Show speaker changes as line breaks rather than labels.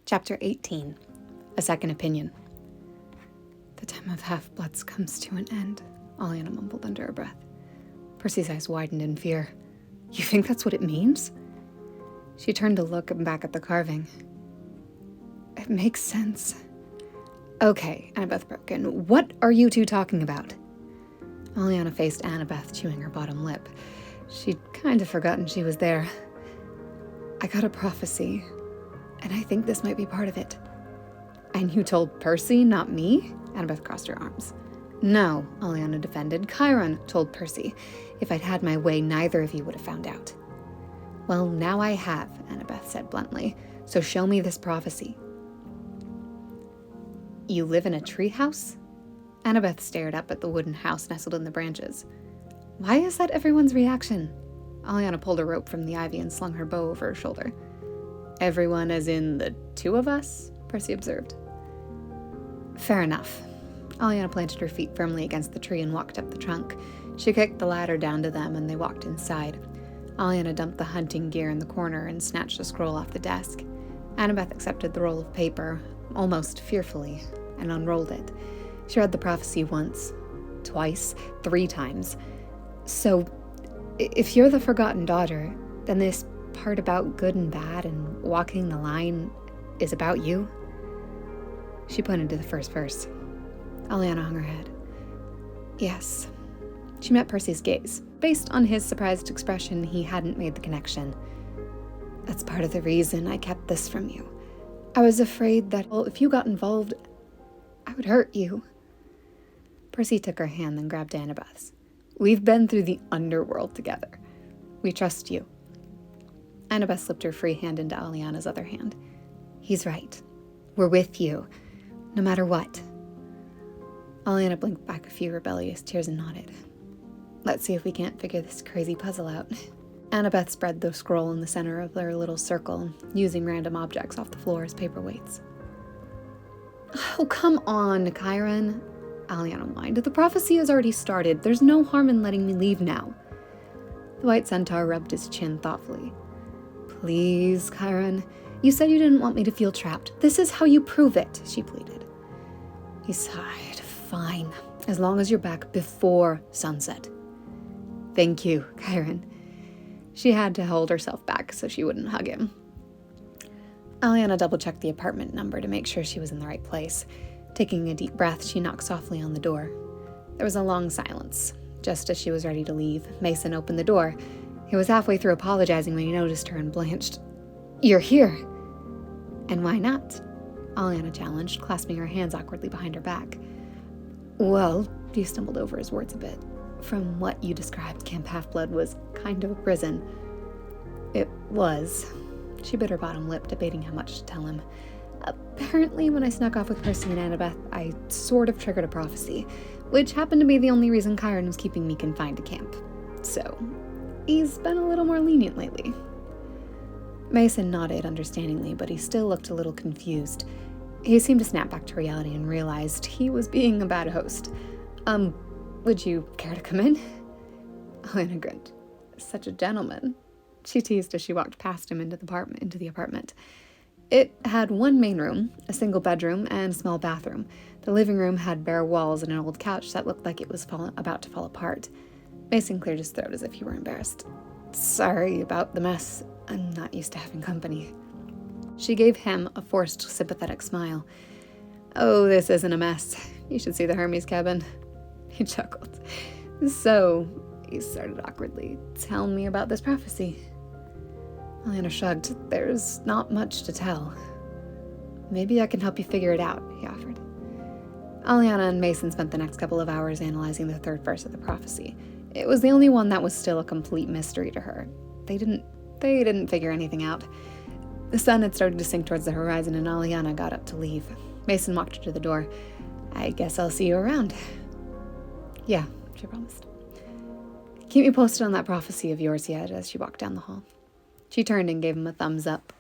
Chapter 18. A Second Opinion. The time of half-bloods comes to an end, Aliana mumbled under her breath. Percy's eyes widened in fear. You think that's what it means? She turned to look back at the carving. It makes sense. Okay, Annabeth broke in. What are you two talking about? Aliana faced Annabeth, chewing her bottom lip. She'd kind of forgotten she was there. I got a prophecy, and I think this might be part of it. And you told Percy, not me? Annabeth crossed her arms. No, Aliana defended. Chiron told Percy. If I'd had my way, neither of you would have found out. Well, now I have, Annabeth said bluntly. So show me this prophecy. You live in a treehouse? Annabeth stared up at the wooden house nestled in the branches. Why is that everyone's reaction? Aliana pulled a rope from the ivy and slung her bow over her shoulder. Everyone as in the two of us? Percy observed. Fair enough. Aliana planted her feet firmly against the tree and walked up the trunk. She kicked the ladder down to them and they walked inside. Aliana dumped the hunting gear in the corner and snatched a scroll off the desk. Annabeth accepted the roll of paper, almost fearfully, and unrolled it. She read the prophecy once, twice, 3 times. So, if you're the forgotten daughter, then this part about good and bad and walking the line is about you? She pointed to the first verse. Aliana hung her head. Yes. She met Percy's gaze. Based on his surprised expression, he hadn't made the connection. That's part of the reason I kept this from you. I was afraid that, well, if you got involved, I would hurt you. Percy took her hand, then grabbed Annabeth's. We've been through the underworld together. We trust you. Annabeth slipped her free hand into Aliana's other hand. He's right. We're with you, no matter what. Aliana blinked back a few rebellious tears and nodded. Let's see if we can't figure this crazy puzzle out. Annabeth spread the scroll in the center of their little circle, using random objects off the floor as paperweights. Oh, come on, Chiron, Aliana whined. The prophecy has already started. There's no harm in letting me leave now. The white centaur rubbed his chin thoughtfully. Please, Chiron. You said you didn't want me to feel trapped. This is how you prove it, she pleaded. He sighed. Fine, as long as you're back before sunset. Thank you, Chiron. She had to hold herself back so she wouldn't hug him. Aliana double-checked the apartment number to make sure she was in the right place. Taking a deep breath, she knocked softly on the door. There was a long silence. Just as she was ready to leave, Mason opened the door. He was halfway through apologizing when he noticed her and blanched. You're here. And why not? Aliana challenged, clasping her hands awkwardly behind her back. Well, he stumbled over his words a bit. From what you described, Camp Half-Blood was kind of a prison. It was. She bit her bottom lip, debating how much to tell him. Apparently, when I snuck off with Percy and Annabeth, I sort of triggered a prophecy, which happened to be the only reason Chiron was keeping me confined to camp. So, he's been a little more lenient lately. Mason nodded understandingly, but he still looked a little confused. He seemed to snap back to reality and realized he was being a bad host. Would you care to come in? Aliana grinned. Such a gentleman. She teased as she walked past him into the apartment. It had one main room, a single bedroom, and a small bathroom. The living room had bare walls and an old couch that looked like it was about to fall apart. Mason cleared his throat as if he were embarrassed. Sorry about the mess. I'm not used to having company. She gave him a forced, sympathetic smile. Oh, this isn't a mess. You should see the Hermes cabin. He chuckled. So, he started awkwardly. Tell me about this prophecy. Aliana shrugged. There's not much to tell. Maybe I can help you figure it out, he offered. Aliana and Mason spent the next couple of hours analyzing the third verse of the prophecy. It was the only one that was still a complete mystery to her. They didn't figure anything out. The sun had started to sink towards the horizon and Aliana got up to leave. Mason walked her to the door. I guess I'll see you around. Yeah, she promised. Keep me posted on that prophecy of yours, he added as she walked down the hall. She turned and gave him a thumbs up.